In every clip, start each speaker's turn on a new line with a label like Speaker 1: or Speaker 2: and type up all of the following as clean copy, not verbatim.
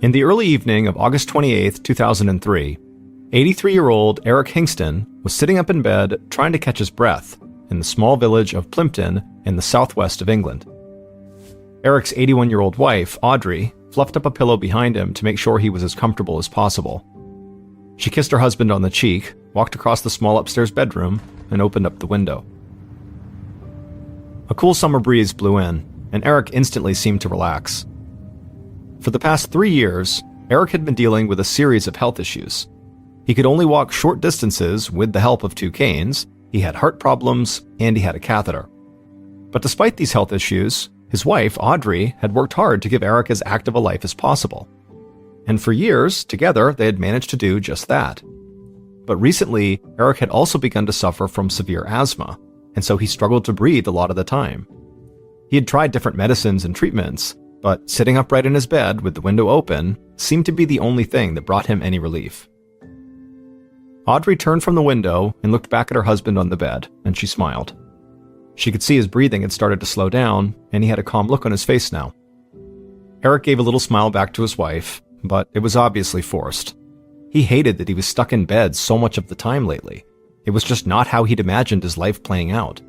Speaker 1: In the early evening of August 28, 2003, 83-year-old Eric Hingston was sitting up in bed trying to catch his breath in the small village of Plympton in the southwest of England. Eric's 81-year-old wife, Audrey, fluffed up a pillow behind him to make sure he was as comfortable as possible. She kissed her husband on the cheek, walked across the small upstairs bedroom, and opened up the window. A cool summer breeze blew in, and Eric instantly seemed to relax. For the past 3 years, Eric had been dealing with a series of health issues. He could only walk short distances with the help of 2 canes, he had heart problems, and he had a catheter. But despite these health issues, his wife, Audrey, had worked hard to give Eric as active a life as possible. And for years, together, they had managed to do just that. But recently, Eric had also begun to suffer from severe asthma, and so he struggled to breathe a lot of the time. He had tried different medicines and treatments, but sitting upright in his bed with the window open seemed to be the only thing that brought him any relief. Audrey turned from the window and looked back at her husband on the bed, and she smiled. She could see his breathing had started to slow down, and he had a calm look on his face now. Eric gave a little smile back to his wife, but it was obviously forced. He hated that he was stuck in bed so much of the time lately. It was just not how he'd imagined his life playing out.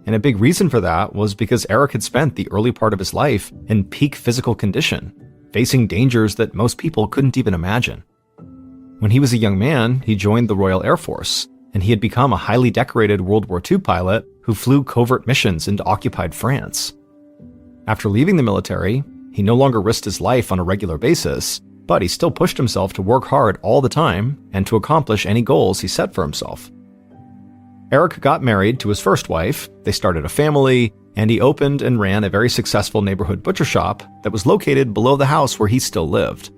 Speaker 1: And a big reason for that was because Eric had spent the early part of his life in peak physical condition, facing dangers that most people couldn't even imagine. When he was a young man, he joined the Royal Air Force, and he had become a highly decorated World War II pilot who flew covert missions into occupied France. After leaving the military, he no longer risked his life on a regular basis, but he still pushed himself to work hard all the time and to accomplish any goals he set for himself. Eric got married to his first wife, they started a family, and he opened and ran a very successful neighborhood butcher shop that was located below the house where he still lived.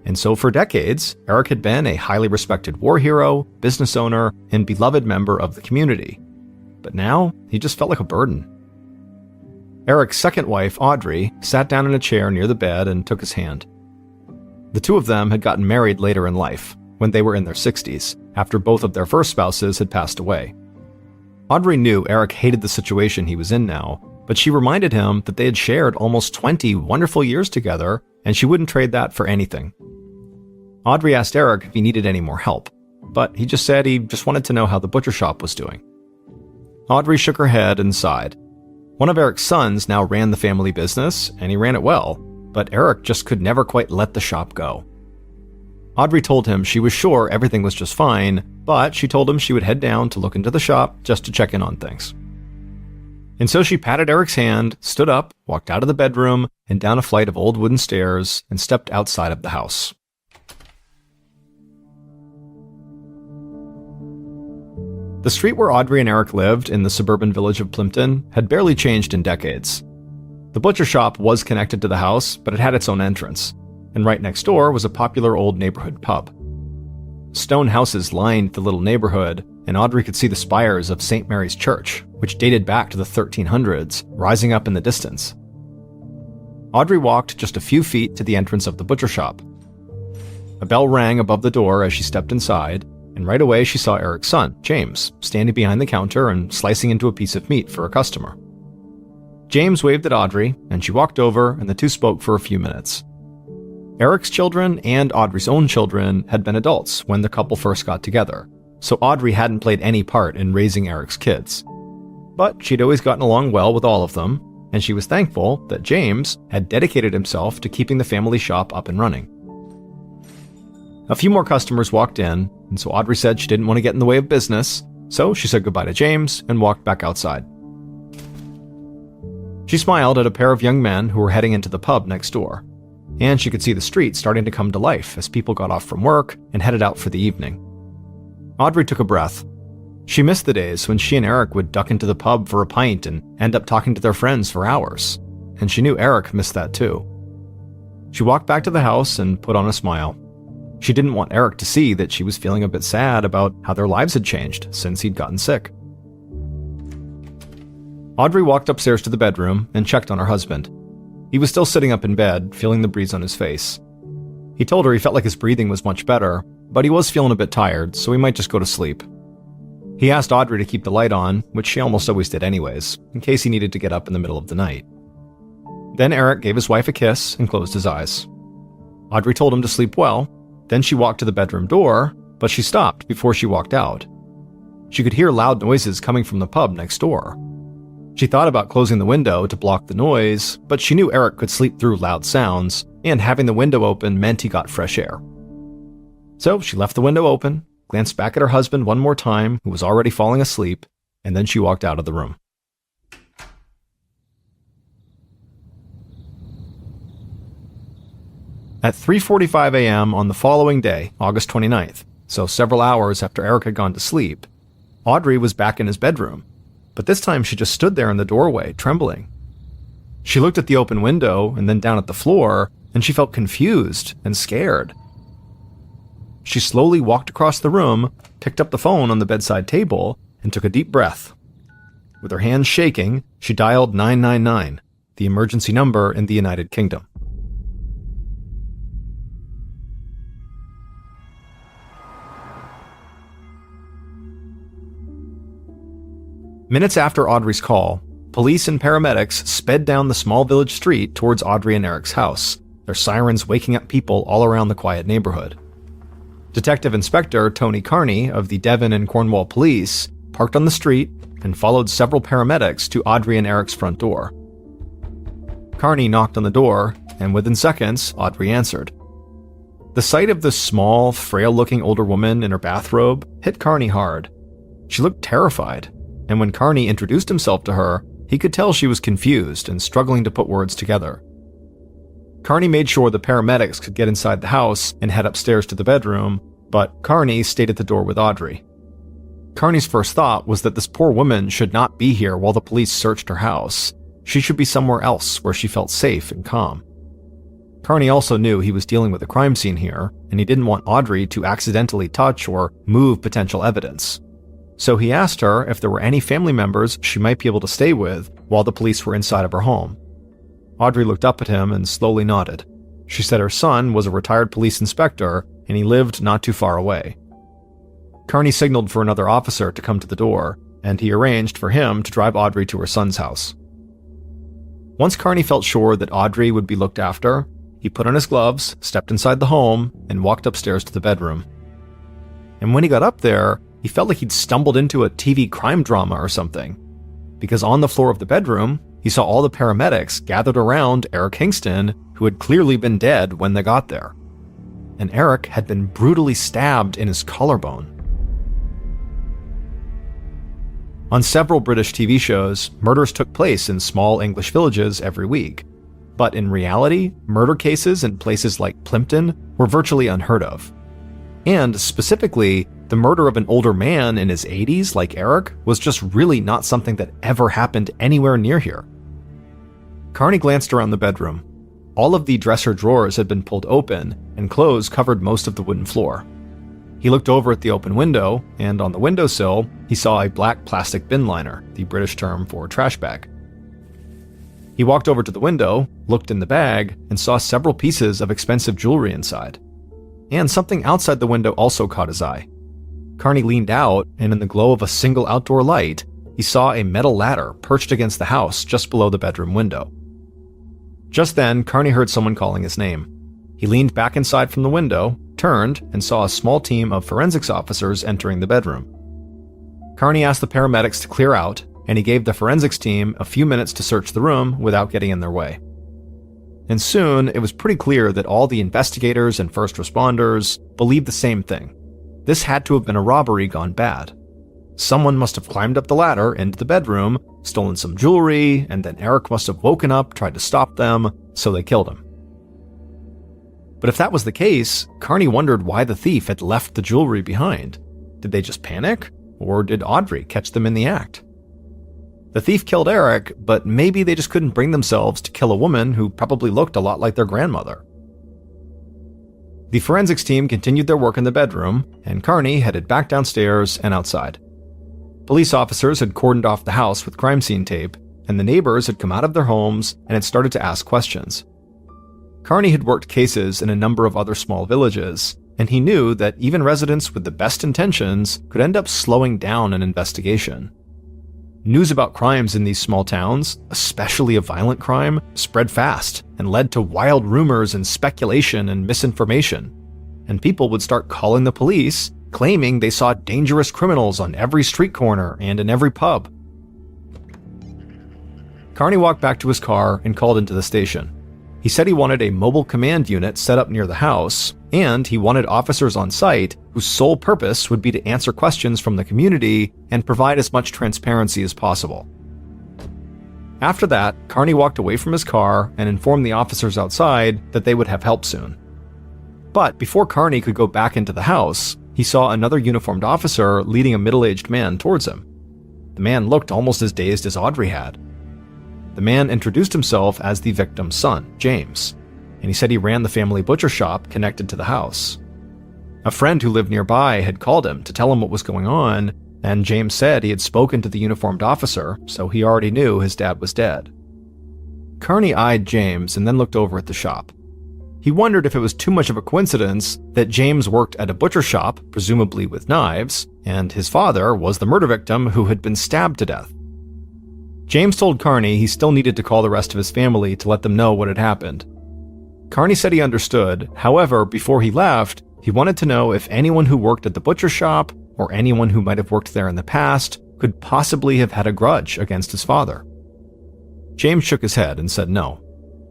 Speaker 1: And so for decades, Eric had been a highly respected war hero, business owner, and beloved member of the community. But now, he just felt like a burden. Eric's second wife, Audrey, sat down in a chair near the bed and took his hand. The two of them had gotten married later in life, when they were in their 60s, after both of their first spouses had passed away. Audrey knew Eric hated the situation he was in now, but she reminded him that they had shared almost 20 wonderful years together, and she wouldn't trade that for anything. Audrey asked Eric if he needed any more help, but he just said he just wanted to know how the butcher shop was doing. Audrey shook her head and sighed. One of Eric's sons now ran the family business, and he ran it well, but Eric just could never quite let the shop go. Audrey told him she was sure everything was just fine, but she told him she would head down to look into the shop just to check in on things. And so she patted Eric's hand, stood up, walked out of the bedroom, and down a flight of old wooden stairs, and stepped outside of the house. The street where Audrey and Eric lived in the suburban village of Plympton had barely changed in decades. The butcher shop was connected to the house, but it had its own entrance, and right next door was a popular old neighborhood pub. Stone houses lined the little neighborhood, and Audrey could see the spires of St. Mary's Church, which dated back to the 1300s, rising up in the distance. Audrey walked just a few feet to the entrance of the butcher shop. A bell rang above the door as she stepped inside, and right away she saw Eric's son, James, standing behind the counter and slicing into a piece of meat for a customer. James waved at Audrey, and she walked over, and the two spoke for a few minutes. Eric's children and Audrey's own children had been adults when the couple first got together, so Audrey hadn't played any part in raising Eric's kids. But she'd always gotten along well with all of them, and she was thankful that James had dedicated himself to keeping the family shop up and running. A few more customers walked in, and so Audrey said she didn't want to get in the way of business, so she said goodbye to James and walked back outside. She smiled at a pair of young men who were heading into the pub next door, and she could see the street starting to come to life as people got off from work and headed out for the evening. Audrey took a breath. She missed the days when she and Eric would duck into the pub for a pint and end up talking to their friends for hours, and she knew Eric missed that too. She walked back to the house and put on a smile. She didn't want Eric to see that she was feeling a bit sad about how their lives had changed since he'd gotten sick. Audrey walked upstairs to the bedroom and checked on her husband. He was still sitting up in bed, feeling the breeze on his face. He told her he felt like his breathing was much better, but he was feeling a bit tired, so he might just go to sleep. He asked Audrey to keep the light on, which she almost always did anyways, in case he needed to get up in the middle of the night. Then Eric gave his wife a kiss and closed his eyes. Audrey told him to sleep well. Then she walked to the bedroom door, but she stopped before she walked out. She could hear loud noises coming from the pub next door. She thought about closing the window to block the noise, but she knew Eric could sleep through loud sounds, and having the window open meant he got fresh air. So she left the window open, glanced back at her husband one more time, who was already falling asleep, and then she walked out of the room. At 3:45 a.m. on the following day, August 29th, so several hours after Eric had gone to sleep, Audrey was back in his bedroom, but this time she just stood there in the doorway, trembling. She looked at the open window and then down at the floor, and she felt confused and scared. She slowly walked across the room, picked up the phone on the bedside table, and took a deep breath. With her hands shaking, she dialed 999, the emergency number in the United Kingdom. Minutes after Audrey's call, police and paramedics sped down the small village street towards Audrey and Eric's house, their sirens waking up people all around the quiet neighborhood. Detective Inspector Tony Carney of the Devon and Cornwall Police parked on the street and followed several paramedics to Audrey and Eric's front door. Carney knocked on the door, and within seconds, Audrey answered. The sight of this small, frail-looking older woman in her bathrobe hit Carney hard. She looked terrified, and when Carney introduced himself to her, he could tell she was confused and struggling to put words together. Carney made sure the paramedics could get inside the house and head upstairs to the bedroom, but Carney stayed at the door with Audrey. Carney's first thought was that this poor woman should not be here while the police searched her house. She should be somewhere else where she felt safe and calm. Carney also knew he was dealing with a crime scene here, and he didn't want Audrey to accidentally touch or move potential evidence. So he asked her if there were any family members she might be able to stay with while the police were inside of her home. Audrey looked up at him and slowly nodded. She said her son was a retired police inspector and he lived not too far away. Carney signaled for another officer to come to the door, and he arranged for him to drive Audrey to her son's house. Once Carney felt sure that Audrey would be looked after, he put on his gloves, stepped inside the home, and walked upstairs to the bedroom. And when he got up there, he felt like he'd stumbled into a TV crime drama or something, because on the floor of the bedroom, he saw all the paramedics gathered around Eric Hingston, who had clearly been dead when they got there. And Eric had been brutally stabbed in his collarbone. On several British TV shows, murders took place in small English villages every week. But in reality, murder cases in places like Plympton were virtually unheard of. And specifically, the murder of an older man in his 80s like Eric was just really not something that ever happened anywhere near here. Carney glanced around the bedroom. All of the dresser drawers had been pulled open, and clothes covered most of the wooden floor. He looked over at the open window, and on the windowsill, he saw a black plastic bin liner, the British term for trash bag. He walked over to the window, looked in the bag, and saw several pieces of expensive jewelry inside. And something outside the window also caught his eye. Carney leaned out, and in the glow of a single outdoor light, he saw a metal ladder perched against the house just below the bedroom window. Just then, Carney heard someone calling his name. He leaned back inside from the window, turned, and saw a small team of forensics officers entering the bedroom. Carney asked the paramedics to clear out, and he gave the forensics team a few minutes to search the room without getting in their way. And soon, it was pretty clear that all the investigators and first responders believed the same thing. This had to have been a robbery gone bad. Someone must have climbed up the ladder into the bedroom, stolen some jewelry, and then Eric must have woken up, tried to stop them, so they killed him. But if that was the case, Carney wondered why the thief had left the jewelry behind. Did they just panic? Or did Audrey catch them in the act? The thief killed Eric, but maybe they just couldn't bring themselves to kill a woman who probably looked a lot like their grandmother. The forensics team continued their work in the bedroom, and Carney headed back downstairs and outside. Police officers had cordoned off the house with crime scene tape, and the neighbors had come out of their homes and had started to ask questions. Carney had worked cases in a number of other small villages, and he knew that even residents with the best intentions could end up slowing down an investigation. News about crimes in these small towns, especially a violent crime, spread fast and led to wild rumors and speculation and misinformation. And people would start calling the police, claiming they saw dangerous criminals on every street corner and in every pub. Carney walked back to his car and called into the station. He said he wanted a mobile command unit set up near the house, and he wanted officers on site whose sole purpose would be to answer questions from the community and provide as much transparency as possible. After that, Carney walked away from his car and informed the officers outside that they would have help soon. But before Carney could go back into the house, he saw another uniformed officer leading a middle-aged man towards him. The man looked almost as dazed as Audrey had. The man introduced himself as the victim's son, James, and he said he ran the family butcher shop connected to the house. A friend who lived nearby had called him to tell him what was going on, and James said he had spoken to the uniformed officer, so he already knew his dad was dead. Carney eyed James and then looked over at the shop. He wondered if it was too much of a coincidence that James worked at a butcher shop, presumably with knives, and his father was the murder victim who had been stabbed to death. James told Carney he still needed to call the rest of his family to let them know what had happened. Carney said he understood, however, before he left, he wanted to know if anyone who worked at the butcher shop, or anyone who might have worked there in the past, could possibly have had a grudge against his father. James shook his head and said no.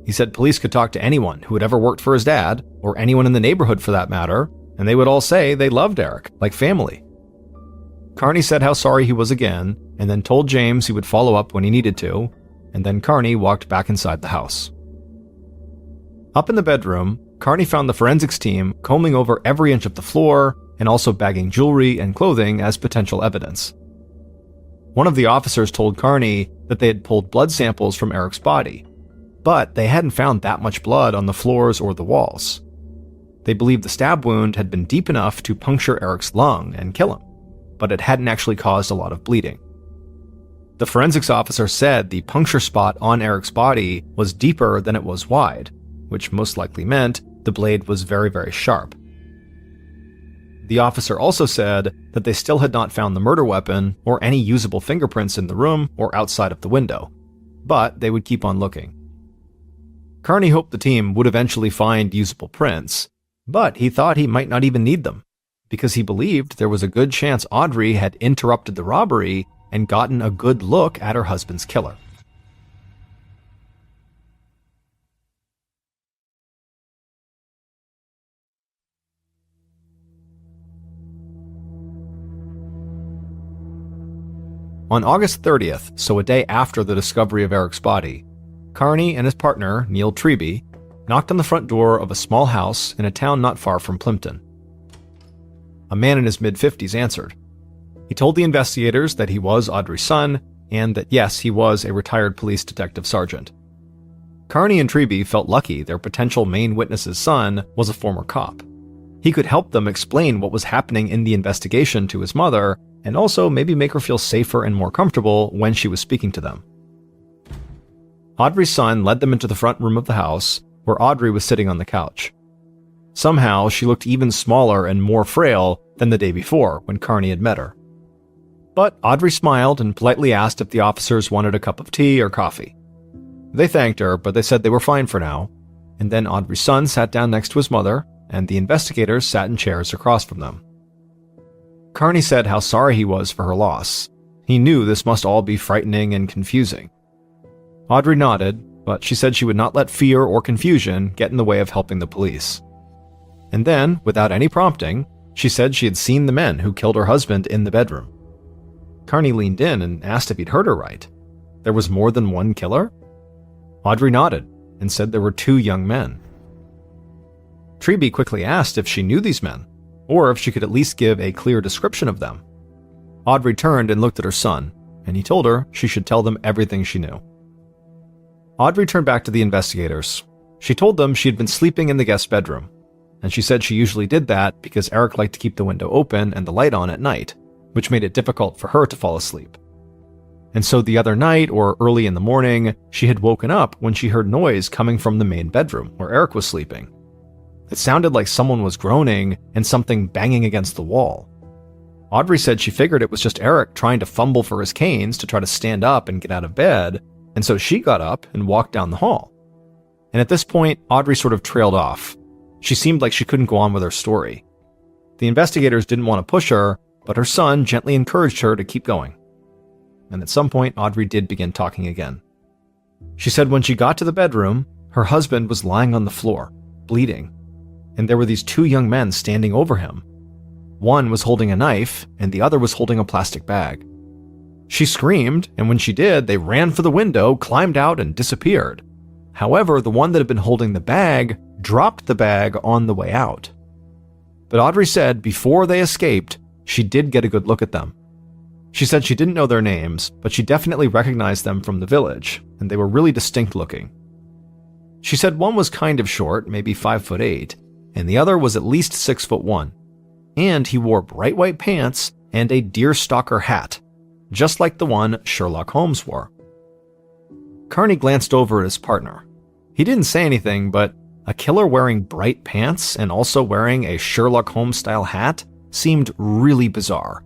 Speaker 1: He said police could talk to anyone who had ever worked for his dad, or anyone in the neighborhood for that matter, and they would all say they loved Eric, like family. Carney said how sorry he was again, and then told James he would follow up when he needed to, and then Carney walked back inside the house. Up in the bedroom, Carney found the forensics team combing over every inch of the floor and also bagging jewelry and clothing as potential evidence. One of the officers told Carney that they had pulled blood samples from Eric's body, but they hadn't found that much blood on the floors or the walls. They believed the stab wound had been deep enough to puncture Eric's lung and kill him, but it hadn't actually caused a lot of bleeding. The forensics officer said the puncture spot on Eric's body was deeper than it was wide, which most likely meant the blade was very, very sharp. The officer also said that they still had not found the murder weapon or any usable fingerprints in the room or outside of the window, but they would keep on looking. Carney hoped the team would eventually find usable prints, but he thought he might not even need them, because he believed there was a good chance Audrey had interrupted the robbery and gotten a good look at her husband's killer. On August 30th, so a day after the discovery of Eric's body, Carney and his partner, Neil Treby, knocked on the front door of a small house in a town not far from Plimpton. A man in his mid-50s answered. He told the investigators that he was Audrey's son, and that yes, he was a retired police detective sergeant. Carney and Treby felt lucky their potential main witness's son was a former cop. He could help them explain what was happening in the investigation to his mother, and also maybe make her feel safer and more comfortable when she was speaking to them. Audrey's son led them into the front room of the house, where Audrey was sitting on the couch. Somehow, she looked even smaller and more frail than the day before, when Carney had met her. But Audrey smiled and politely asked if the officers wanted a cup of tea or coffee. They thanked her, but they said they were fine for now, and then Audrey's son sat down next to his mother, and the investigators sat in chairs across from them. Carney said how sorry he was for her loss. He knew this must all be frightening and confusing. Audrey nodded, but she said she would not let fear or confusion get in the way of helping the police. And then, without any prompting, she said she had seen the men who killed her husband in the bedroom. Carney leaned in and asked if he'd heard her right. There was more than one killer? Audrey nodded and said there were 2 young men. Treby quickly asked if she knew these men, or if she could at least give a clear description of them. Audrey turned and looked at her son, and he told her she should tell them everything she knew. Audrey turned back to the investigators. She told them she had been sleeping in the guest bedroom, and she said she usually did that because Eric liked to keep the window open and the light on at night, which made it difficult for her to fall asleep. And so the other night, or early in the morning, she had woken up when she heard noise coming from the main bedroom where Eric was sleeping. It sounded like someone was groaning and something banging against the wall. Audrey said she figured it was just Eric trying to fumble for his canes to try to stand up and get out of bed, and so she got up and walked down the hall. And at this point, Audrey sort of trailed off. She seemed like she couldn't go on with her story. The investigators didn't want to push her, but her son gently encouraged her to keep going. And at some point, Audrey did begin talking again. She said when she got to the bedroom, her husband was lying on the floor, bleeding, and there were these two young men standing over him. One was holding a knife, and the other was holding a plastic bag. She screamed, and when she did, they ran for the window, climbed out, and disappeared. However, the one that had been holding the bag dropped the bag on the way out. But Audrey said before they escaped, she did get a good look at them. She said she didn't know their names, but she definitely recognized them from the village, and they were really distinct looking. She said one was kind of short, maybe 5'8", and the other was at least 6'1". And he wore bright white pants and a deerstalker hat, just like the one Sherlock Holmes wore. Carney glanced over at his partner. He didn't say anything, but a killer wearing bright pants and also wearing a Sherlock Holmes-style hat seemed really bizarre,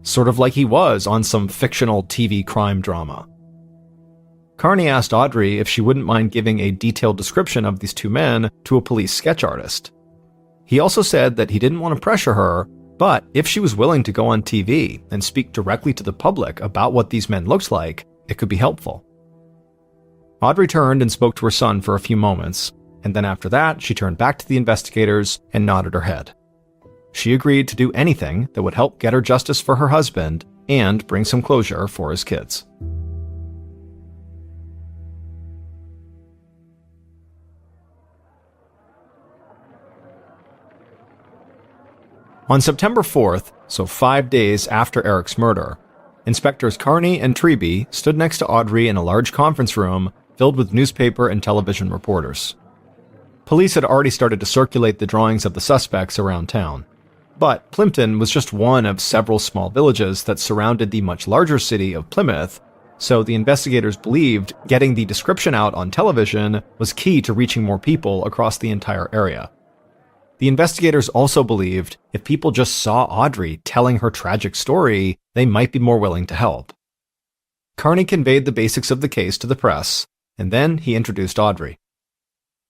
Speaker 1: sort of like he was on some fictional TV crime drama. Carney asked Audrey if she wouldn't mind giving a detailed description of these two men to a police sketch artist. He also said that he didn't want to pressure her, but if she was willing to go on TV and speak directly to the public about what these men looked like, it could be helpful. Audrey turned and spoke to her son for a few moments, and then after that, she turned back to the investigators and nodded her head. She agreed to do anything that would help get her justice for her husband and bring some closure for his kids. On September 4th, so 5 days after Eric's murder, Inspectors Carney and Treby stood next to Audrey in a large conference room filled with newspaper and television reporters. Police had already started to circulate the drawings of the suspects around town, but Plympton was just one of several small villages that surrounded the much larger city of Plymouth, so the investigators believed getting the description out on television was key to reaching more people across the entire area. The investigators also believed if people just saw Audrey telling her tragic story, they might be more willing to help. Carney conveyed the basics of the case to the press, and then he introduced Audrey.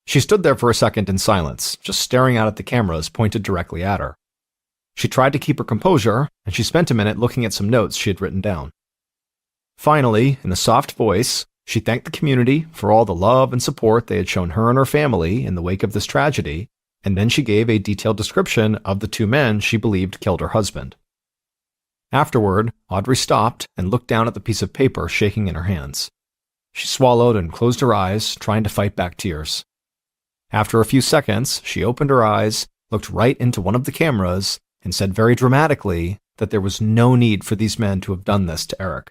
Speaker 1: She stood there for a second in silence, just staring out at the cameras pointed directly at her. She tried to keep her composure, and she spent a minute looking at some notes she had written down. Finally, in a soft voice, she thanked the community for all the love and support they had shown her and her family in the wake of this tragedy, and then she gave a detailed description of the two men she believed killed her husband. Afterward, Audrey stopped and looked down at the piece of paper shaking in her hands. She swallowed and closed her eyes, trying to fight back tears. After a few seconds, she opened her eyes, looked right into one of the cameras, and said very dramatically that there was no need for these men to have done this to Eric.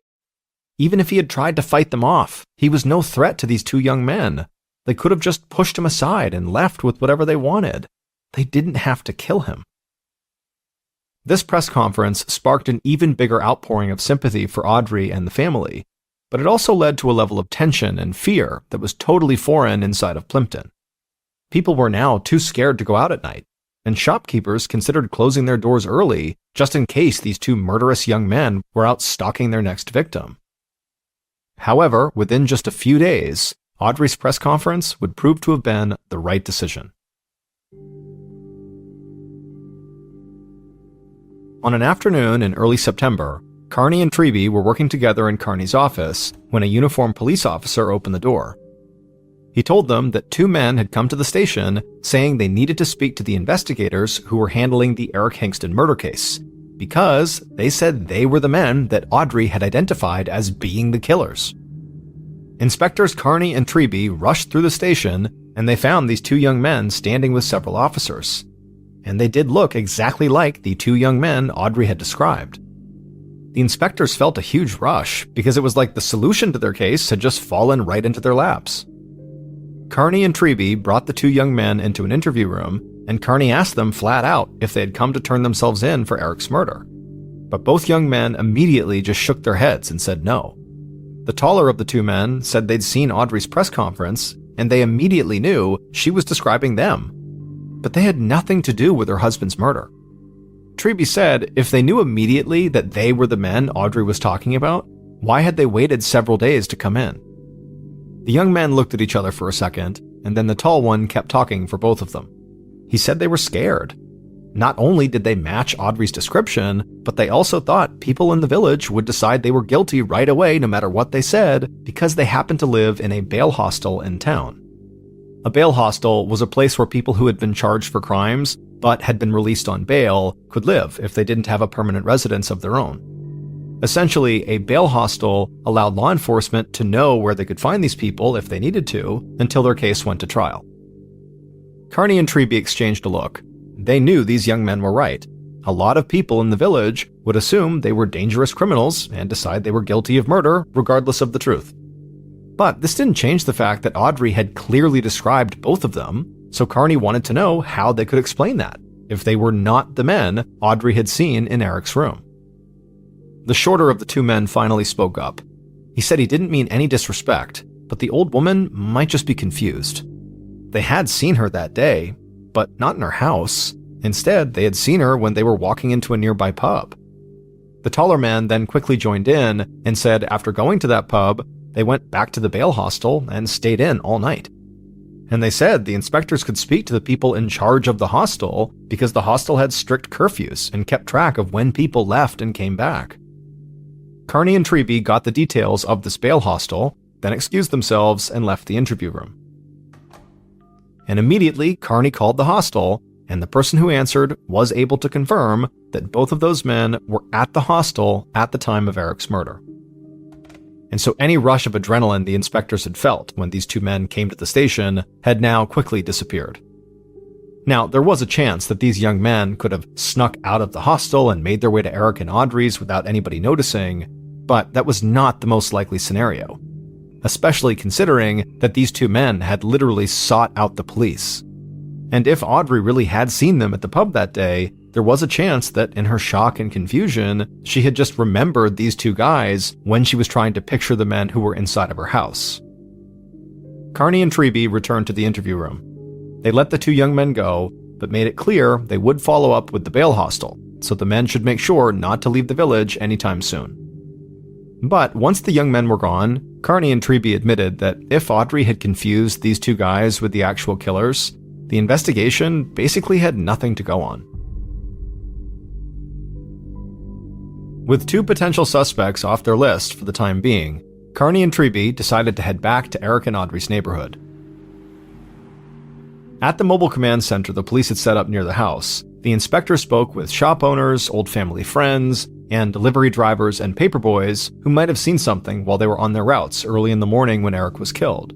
Speaker 1: Even if he had tried to fight them off, he was no threat to these two young men. They could have just pushed him aside and left with whatever they wanted. They didn't have to kill him. This press conference sparked an even bigger outpouring of sympathy for Audrey and the family, but it also led to a level of tension and fear that was totally foreign inside of Plympton. People were now too scared to go out at night, and shopkeepers considered closing their doors early just in case these two murderous young men were out stalking their next victim. However, within just a few days, Audrey's press conference would prove to have been the right decision. On an afternoon in early September, Carney and Treby were working together in Carney's office when a uniformed police officer opened the door. He told them that two men had come to the station saying they needed to speak to the investigators who were handling the Eric Hingston murder case, because they said they were the men that Audrey had identified as being the killers. Inspectors Carney and Treby rushed through the station, and they found these two young men standing with several officers. And they did look exactly like the two young men Audrey had described. The inspectors felt a huge rush, because it was like the solution to their case had just fallen right into their laps. Carney and Treby brought the two young men into an interview room, and Carney asked them flat out if they had come to turn themselves in for Eric's murder. But both young men immediately just shook their heads and said no. The taller of the two men said they'd seen Audrey's press conference, and they immediately knew she was describing them. But they had nothing to do with her husband's murder. Treby said if they knew immediately that they were the men Audrey was talking about, why had they waited several days to come in? The young men looked at each other for a second, and then the tall one kept talking for both of them. He said they were scared. Not only did they match Audrey's description, but they also thought people in the village would decide they were guilty right away no matter what they said because they happened to live in a bail hostel in town. A bail hostel was a place where people who had been charged for crimes but had been released on bail could live if they didn't have a permanent residence of their own. Essentially, a bail hostel allowed law enforcement to know where they could find these people if they needed to until their case went to trial. Carney and Treby exchanged a look. They knew these young men were right. A lot of people in the village would assume they were dangerous criminals and decide they were guilty of murder regardless of the truth. But this didn't change the fact that Audrey had clearly described both of them, so Carney wanted to know how they could explain that, if they were not the men Audrey had seen in Eric's room. The shorter of the two men finally spoke up. He said he didn't mean any disrespect, but the old woman might just be confused. They had seen her that day, but not in her house. Instead, they had seen her when they were walking into a nearby pub. The taller man then quickly joined in and said after going to that pub, they went back to the bail hostel and stayed in all night. And they said the inspectors could speak to the people in charge of the hostel because the hostel had strict curfews and kept track of when people left and came back. Carney and Treby got the details of this bail hostel, then excused themselves and left the interview room. And immediately, Carney called the hostel, and the person who answered was able to confirm that both of those men were at the hostel at the time of Eric's murder. And so any rush of adrenaline the inspectors had felt when these two men came to the station had now quickly disappeared. Now, there was a chance that these young men could have snuck out of the hostel and made their way to Eric and Audrey's without anybody noticing, but that was not the most likely scenario, especially considering that these two men had literally sought out the police. And if Audrey really had seen them at the pub that day, there was a chance that in her shock and confusion, she had just remembered these two guys when she was trying to picture the men who were inside of her house. Carney and Treby returned to the interview room. They let the two young men go, but made it clear they would follow up with the bail hostel, so the men should make sure not to leave the village anytime soon. But once the young men were gone, Carney and Treby admitted that if Audrey had confused these two guys with the actual killers, the investigation basically had nothing to go on. With two potential suspects off their list for the time being, Carney and Treby decided to head back to Eric and Audrey's neighborhood. At the mobile command center the police had set up near the house, the inspector spoke with shop owners, old family friends, and delivery drivers and paperboys who might have seen something while they were on their routes early in the morning when Eric was killed.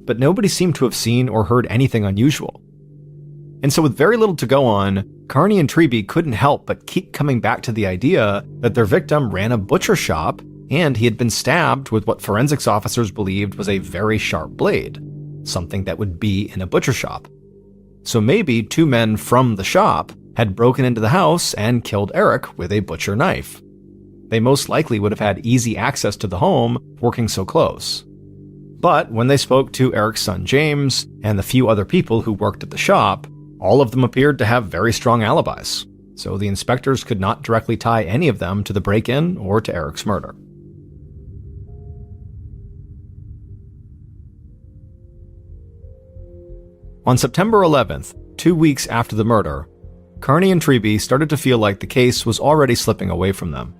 Speaker 1: But nobody seemed to have seen or heard anything unusual. And so with very little to go on, Carney and Treby couldn't help but keep coming back to the idea that their victim ran a butcher shop and he had been stabbed with what forensics officers believed was a very sharp blade, something that would be in a butcher shop. So maybe two men from the shop had broken into the house and killed Eric with a butcher knife. They most likely would have had easy access to the home, working so close. But when they spoke to Eric's son James and the few other people who worked at the shop, all of them appeared to have very strong alibis, so the inspectors could not directly tie any of them to the break-in or to Eric's murder. On September 11th, 2 weeks after the murder, Carney and Treby started to feel like the case was already slipping away from them.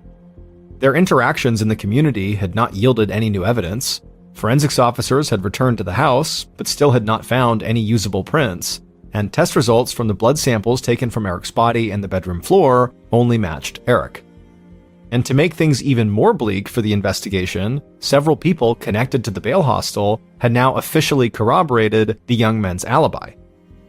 Speaker 1: Their interactions in the community had not yielded any new evidence. Forensics officers had returned to the house, but still had not found any usable prints, and test results from the blood samples taken from Eric's body and the bedroom floor only matched Eric. And to make things even more bleak for the investigation, several people connected to the bail hostel had now officially corroborated the young men's alibi.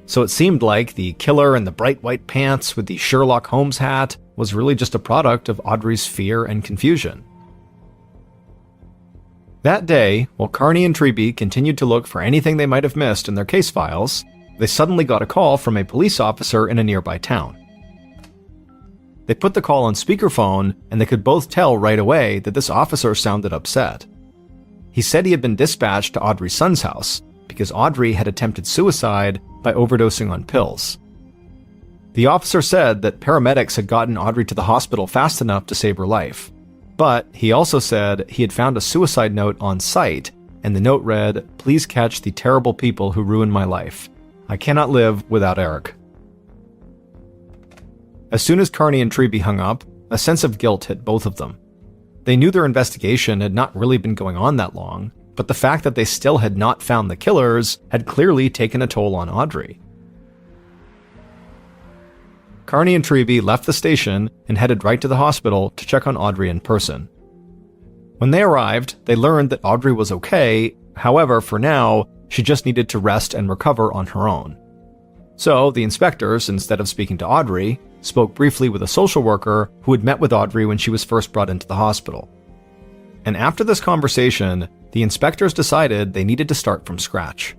Speaker 1: So it seemed like the killer in the bright white pants with the Sherlock Holmes hat was really just a product of Audrey's fear and confusion. That day, while Carney and Treby continued to look for anything they might have missed in their case files, they suddenly got a call from a police officer in a nearby town. They put the call on speakerphone, and they could both tell right away that this officer sounded upset. He said he had been dispatched to Audrey's son's house because Audrey had attempted suicide by overdosing on pills. The officer said that paramedics had gotten Audrey to the hospital fast enough to save her life. But he also said he had found a suicide note on site, and the note read, "Please catch the terrible people who ruined my life. I cannot live without Eric." As soon as Carney and Treby hung up, a sense of guilt hit both of them. They knew their investigation had not really been going on that long, but the fact that they still had not found the killers had clearly taken a toll on Audrey. Carney and Treby left the station and headed right to the hospital to check on Audrey in person. When they arrived, they learned that Audrey was okay, however, for now, she just needed to rest and recover on her own. So, the inspectors, instead of speaking to Audrey, spoke briefly with a social worker who had met with Audrey when she was first brought into the hospital. And after this conversation, the inspectors decided they needed to start from scratch.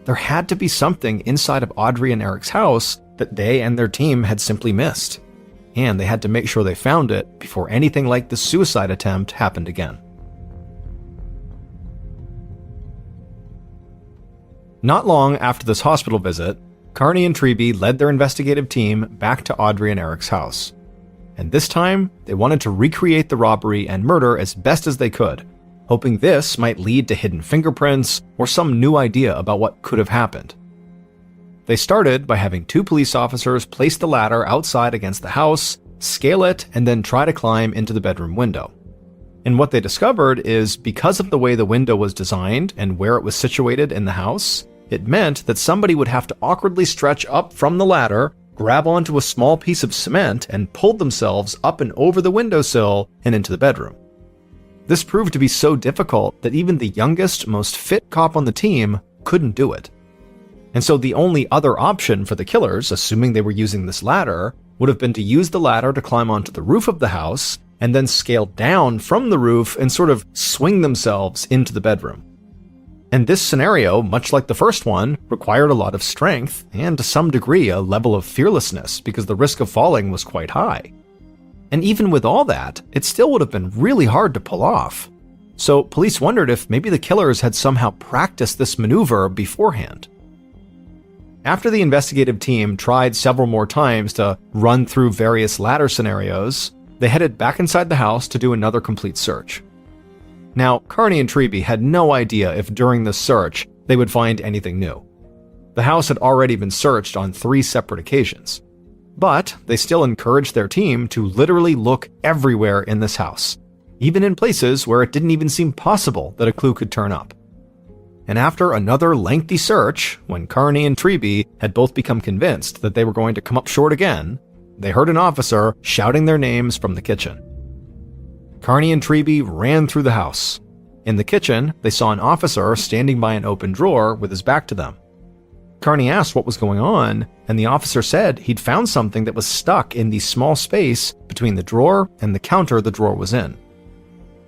Speaker 1: There had to be something inside of Audrey and Eric's house that they and their team had simply missed, and they had to make sure they found it before anything like the suicide attempt happened again. Not long after this hospital visit, Carney and Treby led their investigative team back to Audrey and Eric's house. And this time, they wanted to recreate the robbery and murder as best as they could, hoping this might lead to hidden fingerprints or some new idea about what could have happened. They started by having 2 police officers place the ladder outside against the house, scale it, and then try to climb into the bedroom window. And what they discovered is because of the way the window was designed and where it was situated in the house, it meant that somebody would have to awkwardly stretch up from the ladder, grab onto a small piece of cement, and pull themselves up and over the windowsill and into the bedroom. This proved to be so difficult that even the youngest, most fit cop on the team couldn't do it. And so the only other option for the killers, assuming they were using this ladder, would have been to use the ladder to climb onto the roof of the house and then scale down from the roof and sort of swing themselves into the bedroom. And this scenario, much like the first one, required a lot of strength and to some degree a level of fearlessness because the risk of falling was quite high. And even with all that, it still would have been really hard to pull off. So police wondered if maybe the killers had somehow practiced this maneuver beforehand. After the investigative team tried several more times to run through various ladder scenarios, they headed back inside the house to do another complete search. Now, Carney and Treby had no idea if during this search they would find anything new. The house had already been searched on 3 separate occasions. But they still encouraged their team to literally look everywhere in this house, even in places where it didn't even seem possible that a clue could turn up. And after another lengthy search, when Carney and Treby had both become convinced that they were going to come up short again, they heard an officer shouting their names from the kitchen. Carney and Treby ran through the house. In the kitchen, they saw an officer standing by an open drawer with his back to them. Carney asked what was going on, and the officer said he'd found something that was stuck in the small space between the drawer and the counter the drawer was in.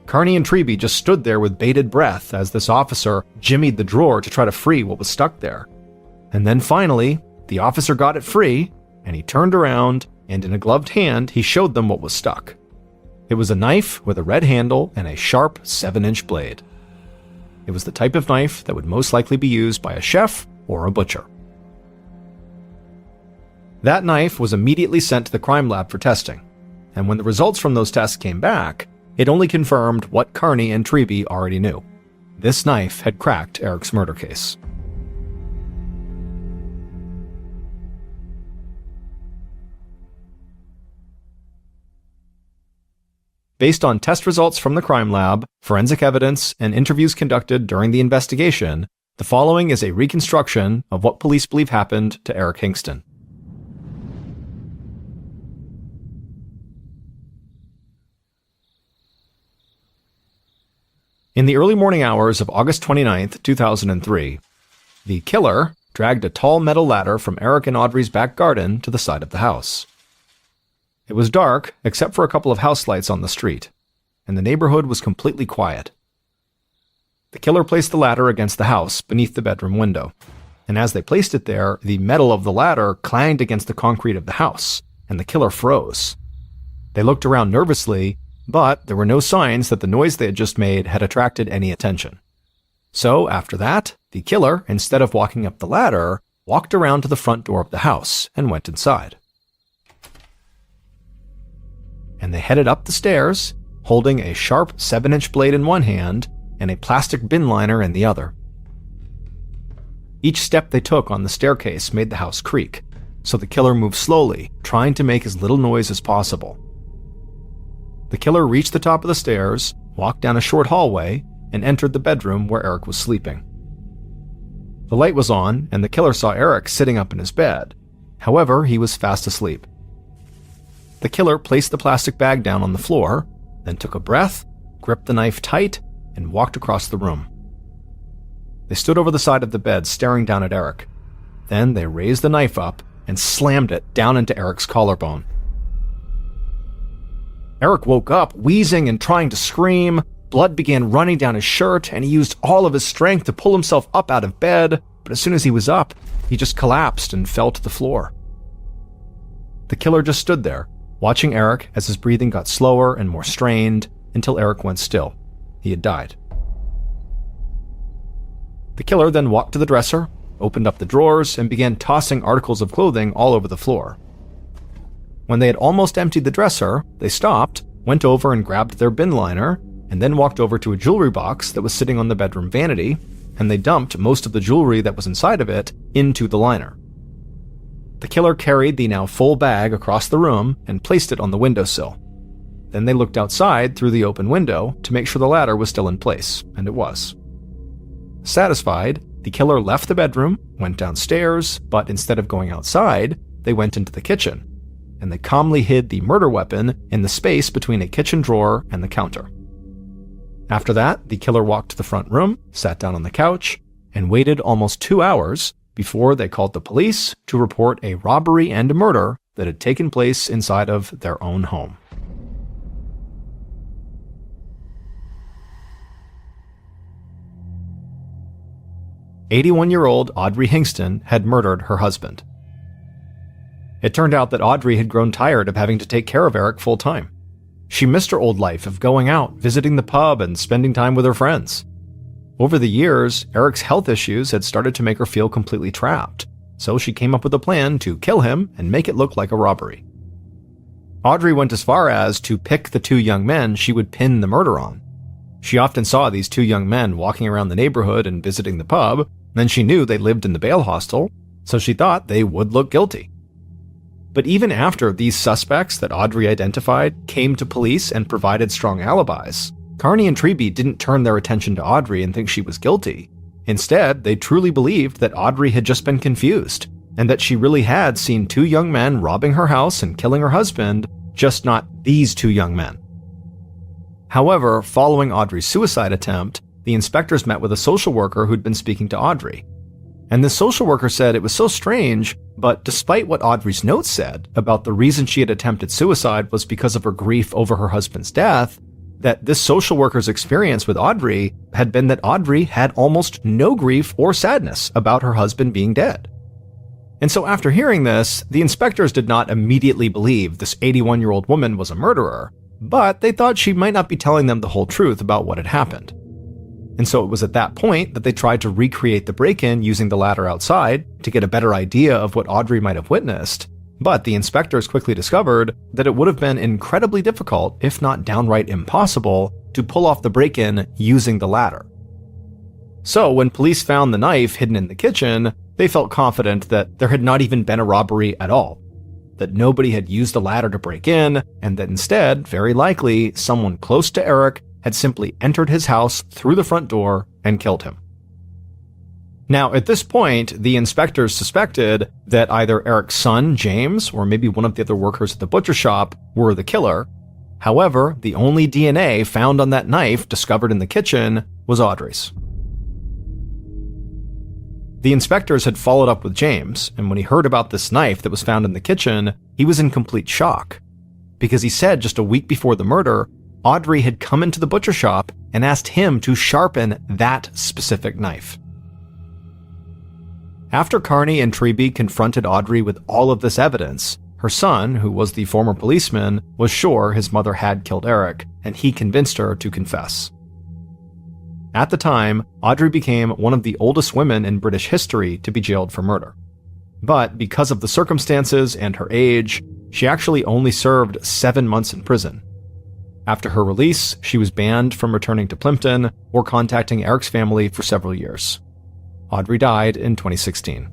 Speaker 1: Carney and Treby just stood there with bated breath as this officer jimmied the drawer to try to free what was stuck there. And then finally, the officer got it free, and he turned around, and in a gloved hand, he showed them what was stuck. It was a knife with a red handle and a sharp 7-inch blade. It was the type of knife that would most likely be used by a chef or a butcher. That knife was immediately sent to the crime lab for testing, and when the results from those tests came back, it only confirmed what Carney and Treby already knew. This knife had cracked Eric's murder case. Based on test results from the crime lab, forensic evidence, and interviews conducted during the investigation, the following is a reconstruction of what police believe happened to Eric Hingston. In the early morning hours of August 29, 2003, the killer dragged a tall metal ladder from Eric and Audrey's back garden to the side of the house. It was dark, except for a couple of house lights on the street, and the neighborhood was completely quiet. The killer placed the ladder against the house beneath the bedroom window, and as they placed it there, the metal of the ladder clanged against the concrete of the house, and the killer froze. They looked around nervously, but there were no signs that the noise they had just made had attracted any attention. So, after that, the killer, instead of walking up the ladder, walked around to the front door of the house and went inside. and they headed up the stairs, holding a sharp 7-inch blade in one hand and a plastic bin liner in the other. Each step they took on the staircase made the house creak, so the killer moved slowly, trying to make as little noise as possible. The killer reached the top of the stairs, walked down a short hallway, and entered the bedroom where Eric was sleeping. The light was on, and the killer saw Eric sitting up in his bed. However, he was fast asleep. The killer placed the plastic bag down on the floor, then took a breath, gripped the knife tight, and walked across the room. They stood over the side of the bed staring down at Eric. Then they raised the knife up and slammed it down into Eric's collarbone. Eric woke up, wheezing and trying to scream. Blood began running down his shirt, and he used all of his strength to pull himself up out of bed, but as soon as he was up, he just collapsed and fell to the floor. The killer just stood there, watching Eric as his breathing got slower and more strained until Eric went still. He had died. The killer then walked to the dresser, opened up the drawers, and began tossing articles of clothing all over the floor. When they had almost emptied the dresser, they stopped, went over and grabbed their bin liner, and then walked over to a jewelry box that was sitting on the bedroom vanity, and they dumped most of the jewelry that was inside of it into the liner. The killer carried the now full bag across the room and placed it on the windowsill. Then they looked outside through the open window to make sure the ladder was still in place, and it was. Satisfied, the killer left the bedroom, went downstairs, but instead of going outside, they went into the kitchen, and they calmly hid the murder weapon in the space between a kitchen drawer and the counter. After that, the killer walked to the front room, sat down on the couch, and waited almost 2 hours before they called the police to report a robbery and a murder that had taken place inside of their own home. "81-year-old Audrey Hingston had murdered her husband." It turned out that Audrey had grown tired of having to take care of Eric full-time. She missed her old life of going out, visiting the pub, and spending time with her friends. Over the years, Eric's health issues had started to make her feel completely trapped, so she came up with a plan to kill him and make it look like a robbery. Audrey went as far as to pick the 2 young men she would pin the murder on. She often saw these 2 young men walking around the neighborhood and visiting the pub, then she knew they lived in the bail hostel, so she thought they would look guilty. But even after these suspects that Audrey identified came to police and provided strong alibis, Carney and Treby didn't turn their attention to Audrey and think she was guilty. Instead, they truly believed that Audrey had just been confused, and that she really had seen 2 young men robbing her house and killing her husband, just not these 2 young men. However, following Audrey's suicide attempt, the inspectors met with a social worker who'd been speaking to Audrey. And the social worker said it was so strange, but despite what Audrey's notes said about the reason she had attempted suicide was because of her grief over her husband's death, that this social worker's experience with Audrey had been that Audrey had almost no grief or sadness about her husband being dead. And so after hearing this, the inspectors did not immediately believe this 81-year-old woman was a murderer, but they thought she might not be telling them the whole truth about what had happened. And so it was at that point that they tried to recreate the break-in using the ladder outside to get a better idea of what Audrey might have witnessed, but the inspectors quickly discovered that it would have been incredibly difficult, if not downright impossible, to pull off the break-in using the ladder. So when police found the knife hidden in the kitchen, they felt confident that there had not even been a robbery at all, that nobody had used the ladder to break in, and that instead, very likely, someone close to Eric had simply entered his house through the front door and killed him. Now, at this point, the inspectors suspected that either Eric's son, James, or maybe one of the other workers at the butcher shop were the killer. However, the only DNA found on that knife discovered in the kitchen was Audrey's. The inspectors had followed up with James, and when he heard about this knife that was found in the kitchen, he was in complete shock, because he said just a week before the murder, Audrey had come into the butcher shop and asked him to sharpen that specific knife. After Carney and Treby confronted Audrey with all of this evidence, her son, who was the former policeman, was sure his mother had killed Eric, and he convinced her to confess. At the time, Audrey became one of the oldest women in British history to be jailed for murder. But because of the circumstances and her age, She actually only served 7 months in prison. After her release, she was banned from returning to Plimpton or contacting Eric's family for several years. Audrey died in 2016.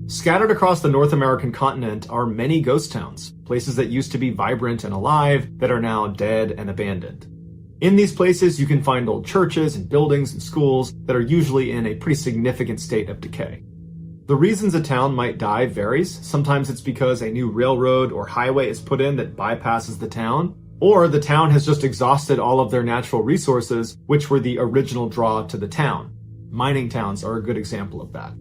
Speaker 1: Scattered across the North American continent are many ghost towns, places that used to be vibrant and alive that are now dead and abandoned. In these places, you can find old churches and buildings and schools that are usually in a pretty significant state of decay. The reasons a town might die varies. Sometimes it's because a new railroad or highway is put in that bypasses the town, or the town has just exhausted all of their natural resources, which were the original draw to the town. Mining towns are a good example of that.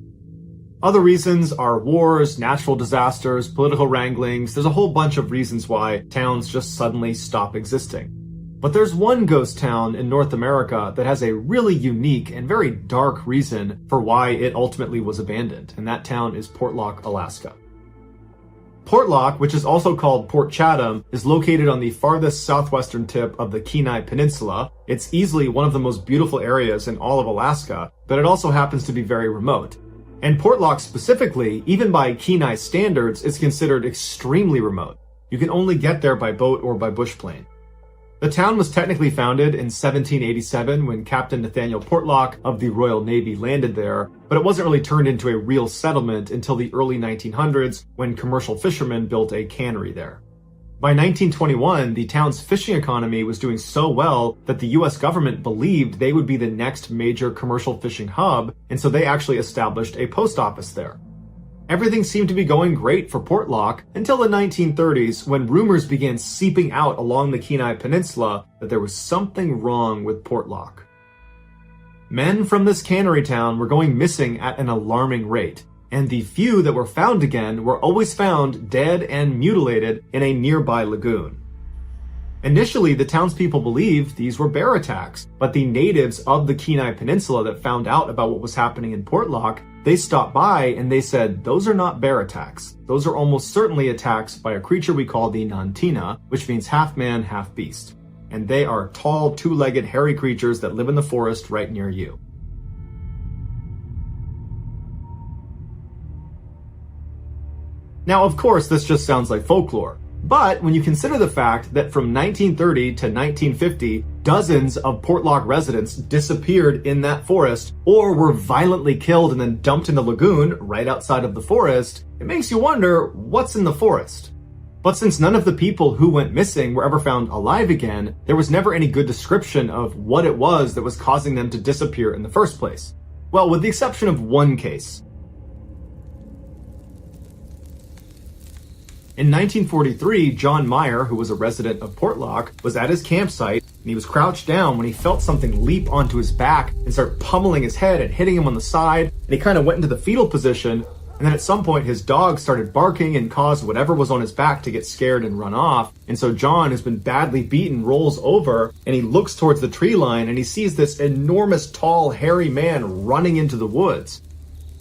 Speaker 1: Other reasons are wars, natural disasters, political wranglings. There's a whole bunch of reasons why towns just suddenly stop existing. But there's one ghost town in North America that has a really unique and very dark reason for why it ultimately was abandoned, and that town is Portlock, Alaska. Portlock, which is also called Port Chatham, is located on the farthest southwestern tip of the Kenai Peninsula. It's easily one of the most beautiful areas in all of Alaska, but it also happens to be very remote. And Portlock specifically, even by Kenai standards, is considered extremely remote. You can only get there by boat or by bush plane. The town was technically founded in 1787 when Captain Nathaniel Portlock of the Royal Navy landed there, but it wasn't really turned into a real settlement until the early 1900s when commercial fishermen built a cannery there. By 1921, the town's fishing economy was doing so well that the US government believed they would be the next major commercial fishing hub, and so they actually established a post office there. Everything seemed to be going great for Portlock until the 1930s when rumors began seeping out along the Kenai Peninsula that there was something wrong with Portlock. Men from this cannery town were going missing at an alarming rate, and the few that were found again were always found dead and mutilated in a nearby lagoon. Initially, the townspeople believed these were bear attacks, but the natives of the Kenai Peninsula that found out about what was happening in Portlock, they stopped by and they said, those are not bear attacks. Those are almost certainly attacks by a creature we call the Nantina, which means half man, half beast. And they are tall, two-legged, hairy creatures that live in the forest right near you. Now, of course, this just sounds like folklore. But when you consider the fact that from 1930 to 1950, dozens of Portlock residents disappeared in that forest or were violently killed and then dumped in the lagoon right outside of the forest, it makes you wonder what's in the forest. But since none of the people who went missing were ever found alive again, there was never any good description of what it was that was causing them to disappear in the first place. Well, with the exception of one case. In 1943, John Meyer, who was a resident of Portlock, was at his campsite and he was crouched down when he felt something leap onto his back and start pummeling his head and hitting him on the side, and he kind of went into the fetal position, and then at some point his dog started barking and caused whatever was on his back to get scared and run off, and so John, who's been badly beaten, rolls over and he looks towards the tree line and he sees this enormous, tall, hairy man running into the woods.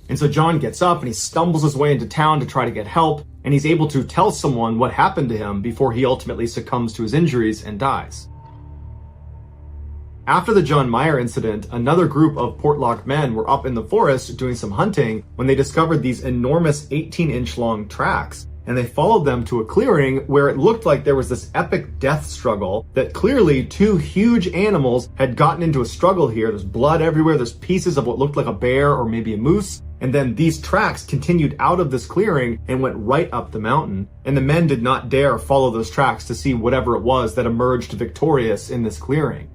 Speaker 1: And so John gets up and he stumbles his way into town to try to get help, and he's able to tell someone what happened to him before he ultimately succumbs to his injuries and dies. After the John Meyer incident, another group of Portlock men were up in the forest doing some hunting when they discovered these enormous 18-inch long tracks, and they followed them to a clearing where it looked like there was this epic death struggle, that clearly two huge animals had gotten into a struggle here. There's blood everywhere, there's pieces of what looked like a bear or maybe a moose, and then these tracks continued out of this clearing and went right up the mountain, and the men did not dare follow those tracks to see whatever it was that emerged victorious in this clearing.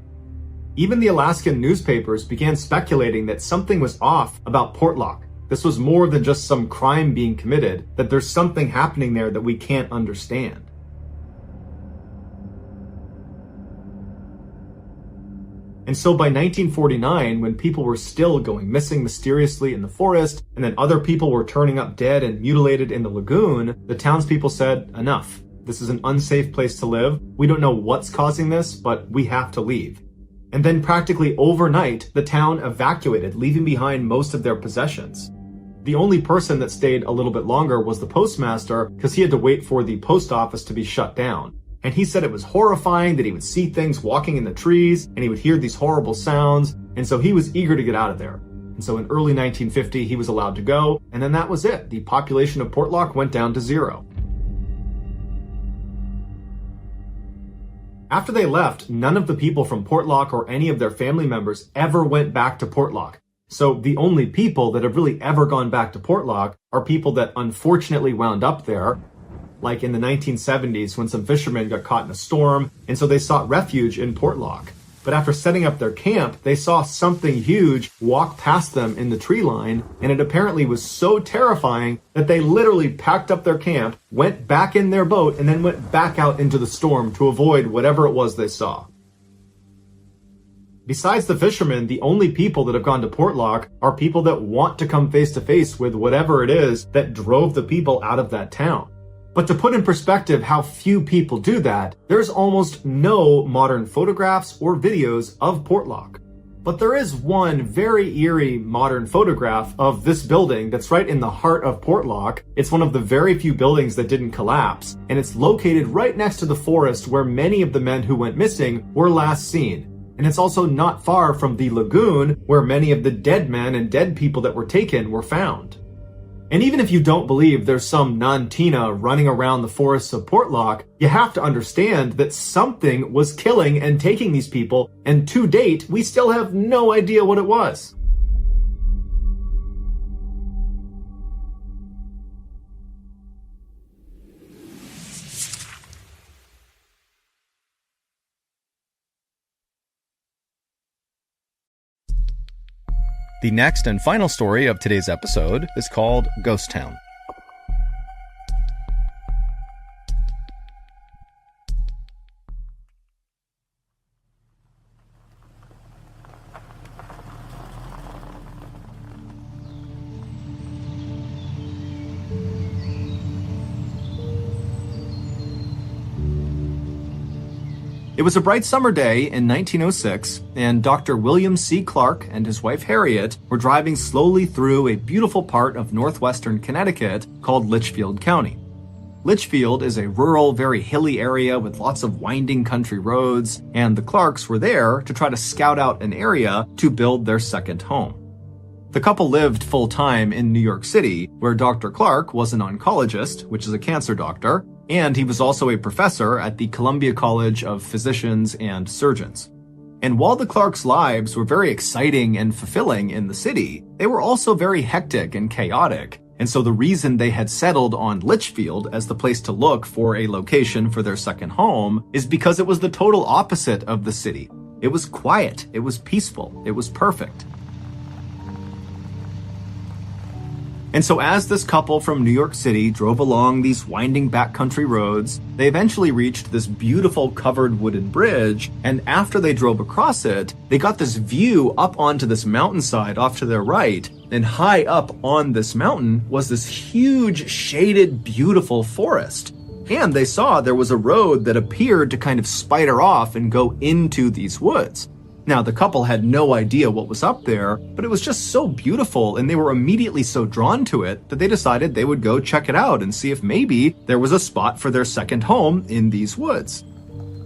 Speaker 1: Even the Alaskan newspapers began speculating that something was off about Portlock. This was more than just some crime being committed, that there's something happening there that we can't understand. And so by 1949, when people were still going missing mysteriously in the forest, and then other people were turning up dead and mutilated in the lagoon, the townspeople said, enough. This is an unsafe place to live. We don't know what's causing this, but we have to leave. And then practically overnight, the town evacuated, leaving behind most of their possessions. The only person that stayed a little bit longer was the postmaster, because he had to wait for the post office to be shut down. And he said it was horrifying that he would see things walking in the trees and he would hear these horrible sounds, and so he was eager to get out of there. And so in early 1950, he was allowed to go, and then that was it. The population of Portlock went down to 0. After they left, none of the people from Portlock or any of their family members ever went back to Portlock. So the only people that have really ever gone back to Portlock are people that unfortunately wound up there, like in the 1970s when some fishermen got caught in a storm, and so they sought refuge in Portlock. But after setting up their camp, they saw something huge walk past them in the tree line, and it apparently was so terrifying that they literally packed up their camp, went back in their boat, and then went back out into the storm to avoid whatever it was they saw. Besides the fishermen, the only people that have gone to Portlock are people that want to come face to face with whatever it is that drove the people out of that town. But to put in perspective how few people do that, there's almost no modern photographs or videos of Portlock. But there is one very eerie modern photograph of this building that's right in the heart of Portlock. It's one of the very few buildings that didn't collapse, and it's located right next to the forest where many of the men who went missing were last seen. And it's also not far from the lagoon where many of the dead men and dead people that were taken were found. And even if you don't believe there's some Nantina running around the forests of Portlock, you have to understand that something was killing and taking these people, and to date, we still have no idea what it was. The next and final story of today's episode is called Ghost Town. It was a bright summer day in 1906, and Dr. William C. Clark and his wife Harriet were driving slowly through a beautiful part of northwestern Connecticut called Litchfield County. Litchfield is a rural, very hilly area with lots of winding country roads, and the Clarks were there to try to scout out an area to build their second home. The couple lived full-time in New York City, where Dr. Clark was an oncologist, which is a cancer doctor, and he was also a professor at the Columbia College of Physicians and Surgeons. And while the Clarks' lives were very exciting and fulfilling in the city, they were also very hectic and chaotic. And so the reason they had settled on Litchfield as the place to look for a location for their second home is because it was the total opposite of the city. It was quiet, it was peaceful, it was perfect. And so as this couple from New York City drove along these winding backcountry roads, they eventually reached this beautiful covered wooden bridge, and after they drove across it, they got this view up onto this mountainside off to their right, and high up on this mountain was this huge, shaded, beautiful forest. And they saw there was a road that appeared to kind of spider off and go into these woods. Now, the couple had no idea what was up there, but it was just so beautiful, and they were immediately so drawn to it that they decided they would go check it out and see if maybe there was a spot for their second home in these woods.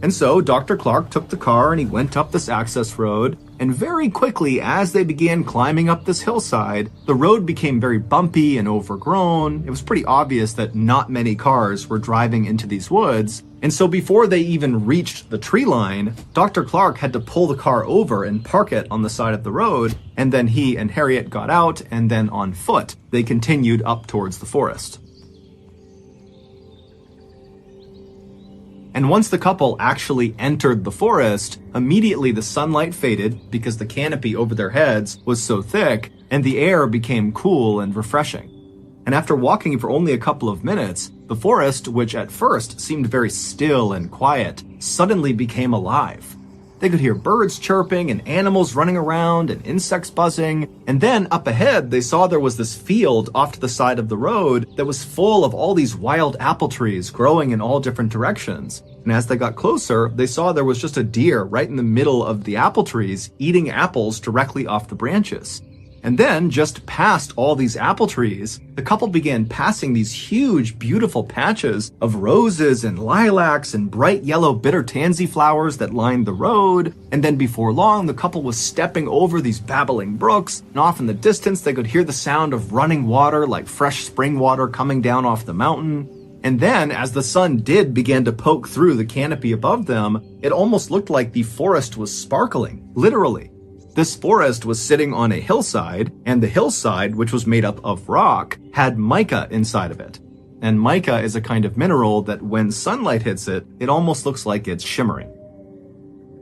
Speaker 1: And so Dr. Clark took the car and he went up this access road, and very quickly as they began climbing up this hillside, the road became very bumpy and overgrown. It was pretty obvious that not many cars were driving into these woods, and so before they even reached the tree line, Dr. Clark had to pull the car over and park it on the side of the road, and then he and Harriet got out, and then on foot, they continued up towards the forest. And once the couple actually entered the forest, immediately the sunlight faded because the canopy over their heads was so thick, and the air became cool and refreshing. And after walking for only a couple of minutes, the forest, which at first seemed very still and quiet, suddenly became alive. They could hear birds chirping and animals running around and insects buzzing. And then up ahead, they saw there was this field off to the side of the road that was full of all these wild apple trees growing in all different directions. And as they got closer, they saw there was just a deer right in the middle of the apple trees eating apples directly off the branches. And then, just past all these apple trees, the couple began passing these huge, beautiful patches of roses and lilacs and bright yellow bitter tansy flowers that lined the road. And then before long, the couple was stepping over these babbling brooks, and off in the distance, they could hear the sound of running water like fresh spring water coming down off the mountain. And then, as the sun did begin to poke through the canopy above them, it almost looked like the forest was sparkling, literally. This forest was sitting on a hillside, and the hillside, which was made up of rock, had mica inside of it. And mica is a kind of mineral that when sunlight hits it, it almost looks like it's shimmering.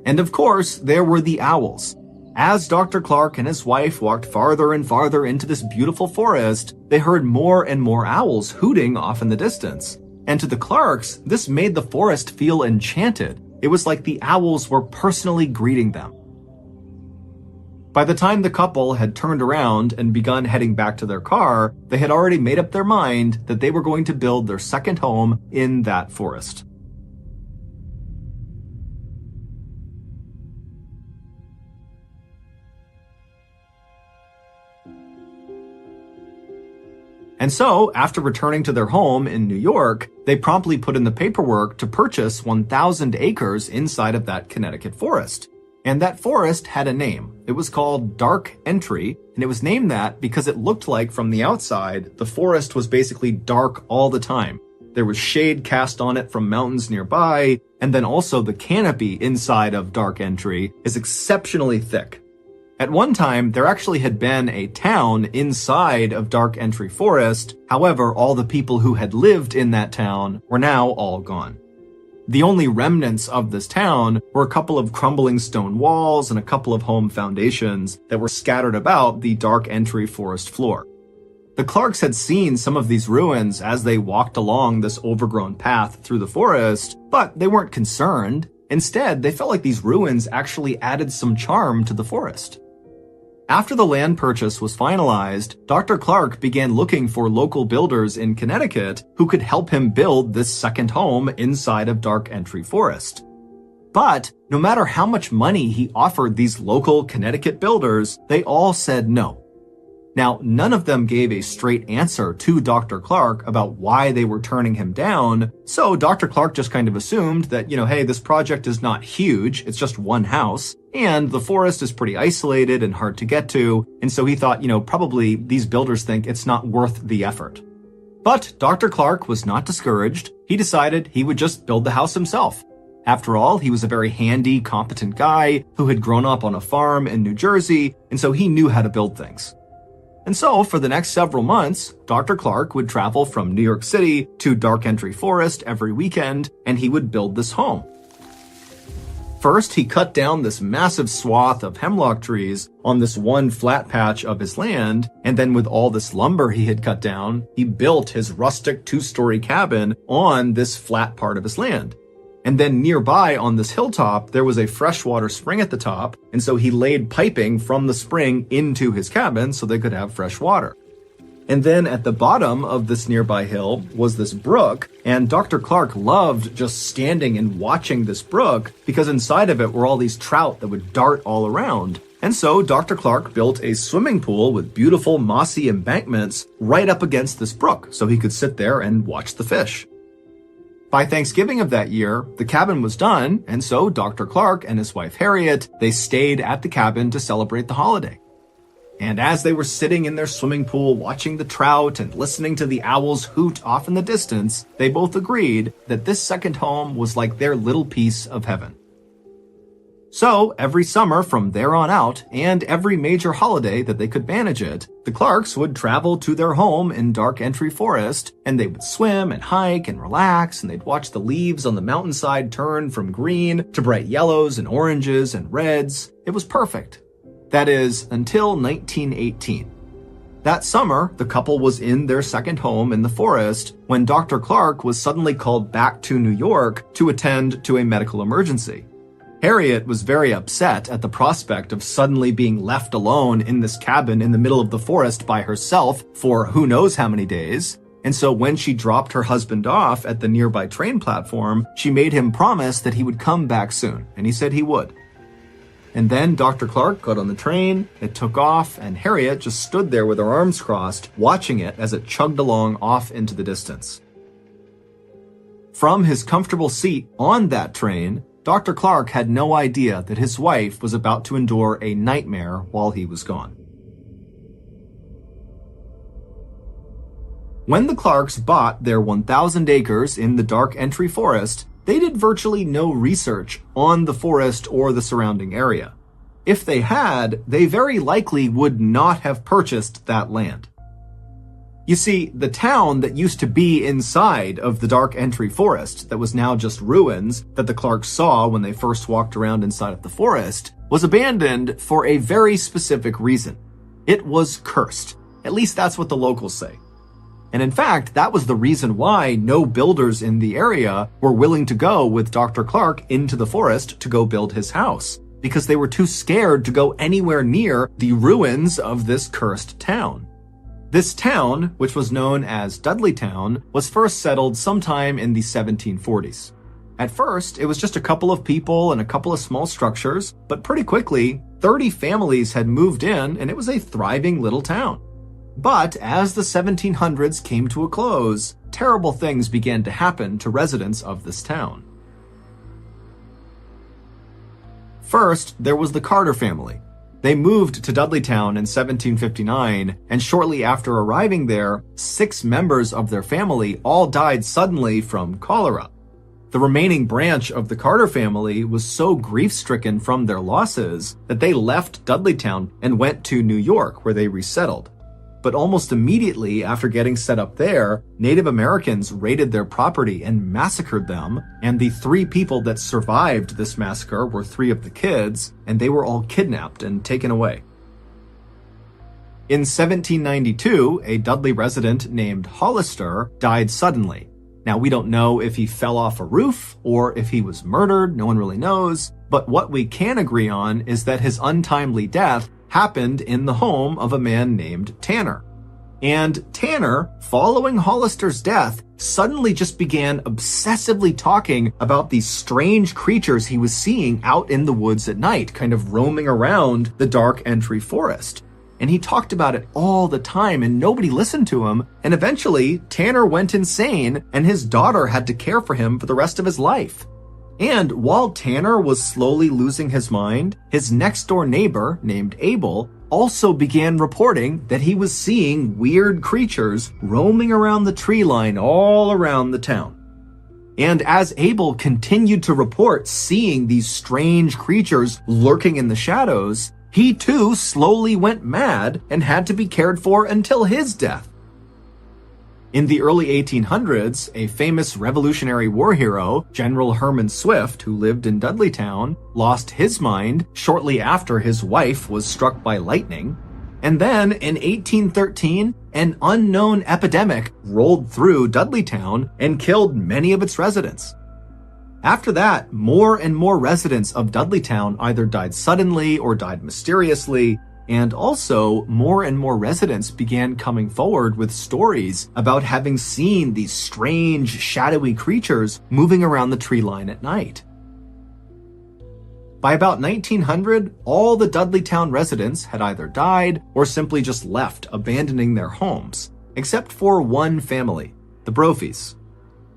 Speaker 1: And of course, there were the owls. As Dr. Clark and his wife walked farther and farther into this beautiful forest, they heard more and more owls hooting off in the distance. And to the Clarks, this made the forest feel enchanted. It was like the owls were personally greeting them. By the time the couple had turned around and begun heading back to their car, they had already made up their mind that they were going to build their second home in that forest. And so, after returning to their home in New York, they promptly put in the paperwork to purchase 1,000 acres inside of that Connecticut forest. And that forest had a name. It was called Dark Entry, and it was named that because it looked like from the outside, the forest was basically dark all the time. There was shade cast on it from mountains nearby, and then also the canopy inside of Dark Entry is exceptionally thick. At one time, there actually had been a town inside of Dark Entry Forest. However, all the people who had lived in that town were now all gone. The only remnants of this town were a couple of crumbling stone walls and a couple of home foundations that were scattered about the Dark Entry forest floor. The Clarks had seen some of these ruins as they walked along this overgrown path through the forest, but they weren't concerned. Instead, they felt like these ruins actually added some charm to the forest. After the land purchase was finalized, Dr. Clark began looking for local builders in Connecticut who could help him build this second home inside of Dark Entry Forest. But no matter how much money he offered these local Connecticut builders, they all said no. Now, none of them gave a straight answer to Dr. Clark about why they were turning him down, so Dr. Clark just kind of assumed that, hey, this project is not huge, it's just one house, and the forest is pretty isolated and hard to get to, and so he thought, probably these builders think it's not worth the effort. But Dr. Clark was not discouraged. He decided he would just build the house himself. After all, he was a very handy, competent guy who had grown up on a farm in New Jersey, and so he knew how to build things. And so, for the next several months, Dr. Clark would travel from New York City to Dark Entry Forest every weekend, and he would build this home. First, he cut down this massive swath of hemlock trees on this one flat patch of his land, and then with all this lumber he had cut down, he built his rustic two-story cabin on this flat part of his land. And then nearby on this hilltop, there was a freshwater spring at the top, and so he laid piping from the spring into his cabin so they could have fresh water. And then at the bottom of this nearby hill was this brook, and Dr. Clark loved just standing and watching this brook because inside of it were all these trout that would dart all around. And so Dr. Clark built a swimming pool with beautiful mossy embankments right up against this brook so he could sit there and watch the fish. By Thanksgiving of that year, the cabin was done, and so Dr. Clark and his wife Harriet, they stayed at the cabin to celebrate the holiday. And as they were sitting in their swimming pool watching the trout and listening to the owls hoot off in the distance, they both agreed that this second home was like their little piece of heaven. So, every summer from there on out, and every major holiday that they could manage it, the Clarks would travel to their home in Dark Entry Forest, and they would swim and hike and relax, and they'd watch the leaves on the mountainside turn from green to bright yellows and oranges and reds. It was perfect. That is, until 1918. That summer, the couple was in their second home in the forest when Dr. Clark was suddenly called back to New York to attend to a medical emergency. Harriet was very upset at the prospect of suddenly being left alone in this cabin in the middle of the forest by herself for who knows how many days. And so when she dropped her husband off at the nearby train platform, she made him promise that he would come back soon, and he said he would. And then Dr. Clark got on the train, it took off, and Harriet just stood there with her arms crossed, watching it as it chugged along off into the distance. From his comfortable seat on that train, Dr. Clark had no idea that his wife was about to endure a nightmare while he was gone. When the Clarks bought their 1,000 acres in the Dark Entry Forest, they did virtually no research on the forest or the surrounding area. If they had, they very likely would not have purchased that land. You see, the town that used to be inside of the Dark Entry Forest, that was now just ruins that the Clarks saw when they first walked around inside of the forest, was abandoned for a very specific reason. It was cursed. At least that's what the locals say. And in fact, that was the reason why no builders in the area were willing to go with Dr. Clark into the forest to go build his house, because they were too scared to go anywhere near the ruins of this cursed town. This town, which was known as Dudleytown, was first settled sometime in the 1740s. At first, it was just a couple of people and a couple of small structures, but pretty quickly, 30 families had moved in and it was a thriving little town. But as the 1700s came to a close, terrible things began to happen to residents of this town. First, there was the Carter family. They moved to Dudleytown in 1759, and shortly after arriving there, 6 members of their family all died suddenly from cholera. The remaining branch of the Carter family was so grief-stricken from their losses that they left Dudleytown and went to New York, where they resettled. But almost immediately after getting set up there, Native Americans raided their property and massacred them, and the 3 people that survived this massacre were 3 of the kids, and they were all kidnapped and taken away. In 1792, a Dudley resident named Hollister died suddenly. Now, we don't know if he fell off a roof or if he was murdered, no one really knows, but what we can agree on is that his untimely death happened in the home of a man named Tanner. And Tanner, following Hollister's death, suddenly just began obsessively talking about these strange creatures he was seeing out in the woods at night, kind of roaming around the Dark Entry Forest. And he talked about it all the time and nobody listened to him. And eventually, Tanner went insane and his daughter had to care for him for the rest of his life. And while Tanner was slowly losing his mind, his next-door neighbor, named Abel, also began reporting that he was seeing weird creatures roaming around the tree line all around the town. And as Abel continued to report seeing these strange creatures lurking in the shadows, he too slowly went mad and had to be cared for until his death. In the early 1800s, a famous Revolutionary War hero, General Herman Swift, who lived in Dudleytown, lost his mind shortly after his wife was struck by lightning. And then, in 1813, an unknown epidemic rolled through Dudleytown and killed many of its residents. After that, more and more residents of Dudleytown either died suddenly or died mysteriously, and also, more and more residents began coming forward with stories about having seen these strange, shadowy creatures moving around the tree line at night. By about 1900, all the Dudleytown residents had either died or simply just left, abandoning their homes, except for one family, the Brophies.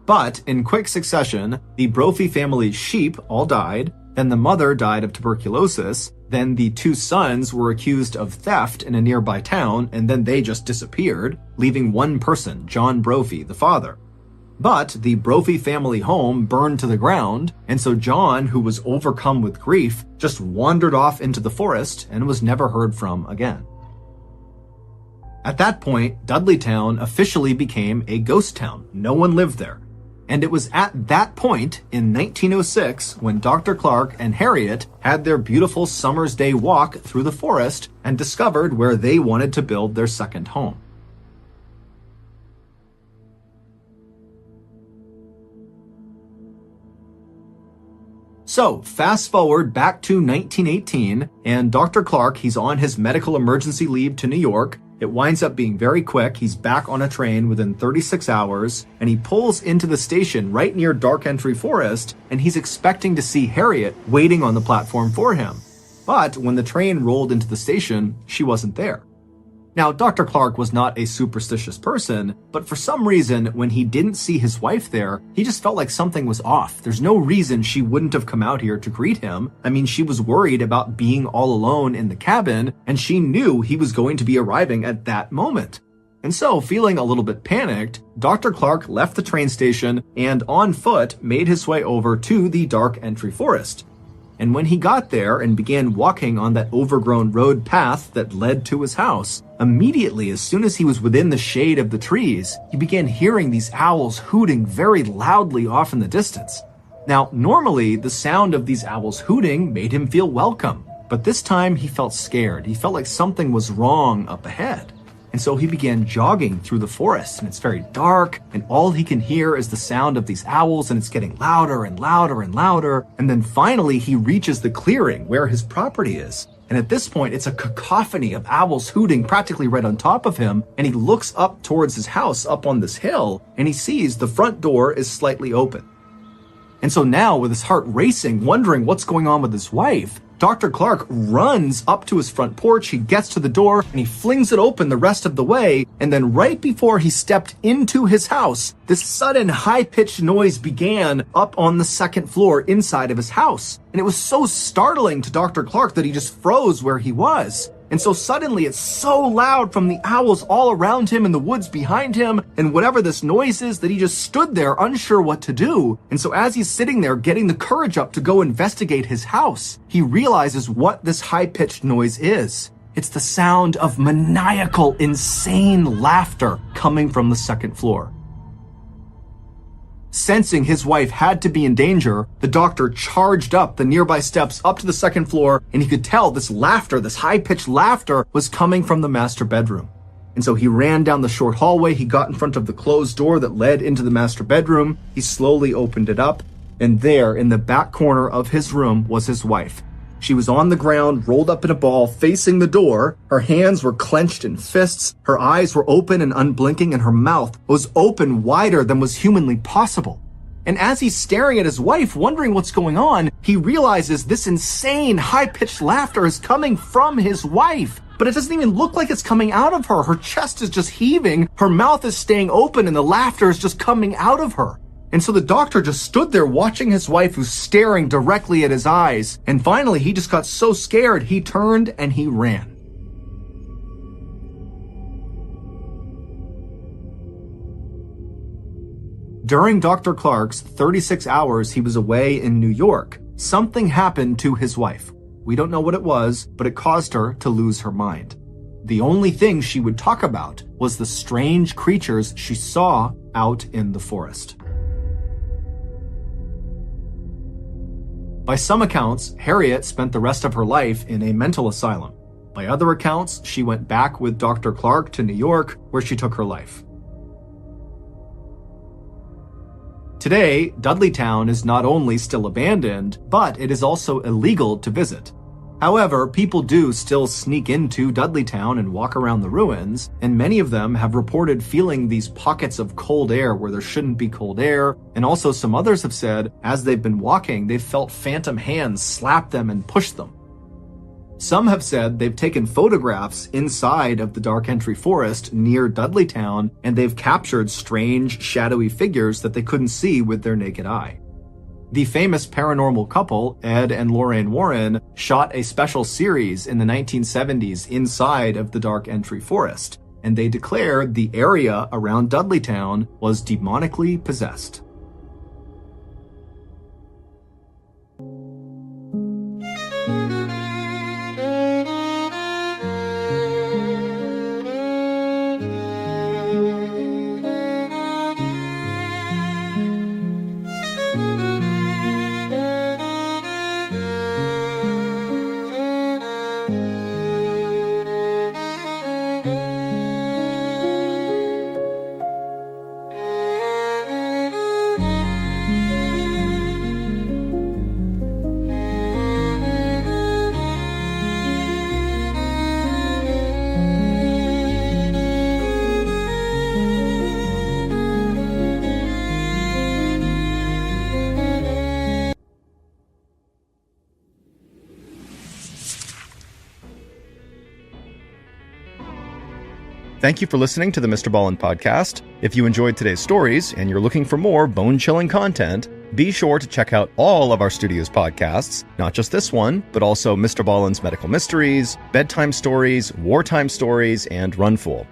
Speaker 1: But in quick succession, the Brophy family's sheep all died, then the mother died of tuberculosis, then the 2 sons were accused of theft in a nearby town, and then they just disappeared, leaving one person, John Brophy, the father. But the Brophy family home burned to the ground, and so John, who was overcome with grief, just wandered off into the forest and was never heard from again. At that point, Dudleytown officially became a ghost town. No one lived there. And it was at that point, in 1906, when Dr. Clark and Harriet had their beautiful summer's day walk through the forest and discovered where they wanted to build their second home. So, fast forward back to 1918, and Dr. Clark, he's on his medical emergency leave to New York. It winds up being very quick. He's back on a train within 36 hours, and he pulls into the station right near Dark Entry Forest, and he's expecting to see Harriet waiting on the platform for him. But when the train rolled into the station, she wasn't there. Now, Dr. Clark was not a superstitious person, but for some reason, when he didn't see his wife there, he just felt like something was off. There's no reason she wouldn't have come out here to greet him. I mean, she was worried about being all alone in the cabin, and she knew he was going to be arriving at that moment. And so, feeling a little bit panicked, Dr. Clark left the train station and on foot made his way over to the dark entry forest. And when he got there and began walking on that overgrown road path that led to his house, immediately as soon as he was within the shade of the trees, he began hearing these owls hooting very loudly off in the distance. Now, normally, the sound of these owls hooting made him feel welcome, but this time he felt scared. He felt like something was wrong up ahead. And so he began jogging through the forest, and it's very dark, and all he can hear is the sound of these owls, and it's getting louder and louder and louder. And then finally he reaches the clearing where his property is. And at this point, it's a cacophony of owls hooting practically right on top of him, and he looks up towards his house up on this hill, and he sees the front door is slightly open. And so now, with his heart racing, wondering what's going on with his wife, Dr. Clark runs up to his front porch, he gets to the door, and he flings it open the rest of the way, and then right before he stepped into his house, this sudden high-pitched noise began up on the second floor inside of his house. And it was so startling to Dr. Clark that he just froze where he was. And so suddenly it's so loud from the owls all around him and the woods behind him and whatever this noise is that he just stood there unsure what to do. And so as he's sitting there getting the courage up to go investigate his house, he realizes what this high-pitched noise is. It's the sound of maniacal, insane laughter coming from the second floor. Sensing his wife had to be in danger, the doctor charged up the nearby steps up to the second floor, and he could tell this laughter, this high-pitched laughter, was coming from the master bedroom. And so he ran down the short hallway, he got in front of the closed door that led into the master bedroom, he slowly opened it up, and there, in the back corner of his room, was his wife. She was on the ground, rolled up in a ball, facing the door. Her hands were clenched in fists, her eyes were open and unblinking, and her mouth was open wider than was humanly possible. And as he's staring at his wife, wondering what's going on, he realizes this insane, high-pitched laughter is coming from his wife. But it doesn't even look like it's coming out of her. Her chest is just heaving, her mouth is staying open, and the laughter is just coming out of her. And so the doctor just stood there watching his wife who's staring directly at his eyes. And finally, he just got so scared, he turned and he ran. During Dr. Clark's 36 hours he was away in New York, something happened to his wife. We don't know what it was, but it caused her to lose her mind. The only thing she would talk about was the strange creatures she saw out in the forest. By some accounts, Harriet spent the rest of her life in a mental asylum. By other accounts, she went back with Dr. Clark to New York, where she took her life. Today, Dudleytown is not only still abandoned, but it is also illegal to visit. However, people do still sneak into Dudleytown and walk around the ruins, and many of them have reported feeling these pockets of cold air where there shouldn't be cold air, and also some others have said, as they've been walking, they've felt phantom hands slap them and push them. Some have said they've taken photographs inside of the Dark Entry Forest near Dudleytown, and they've captured strange, shadowy figures that they couldn't see with their naked eye. The famous paranormal couple, Ed and Lorraine Warren, shot a special series in the 1970s inside of the Dark Entry Forest, and they declared the area around Dudleytown was demonically possessed. Thank you for listening to the Mrballen podcast. If you enjoyed today's stories and you're looking for more bone-chilling content, be sure to check out all of our studio's podcasts, not just this one, but also Mrballen's Medical Mysteries, Bedtime Stories, Wartime Stories, and Runful.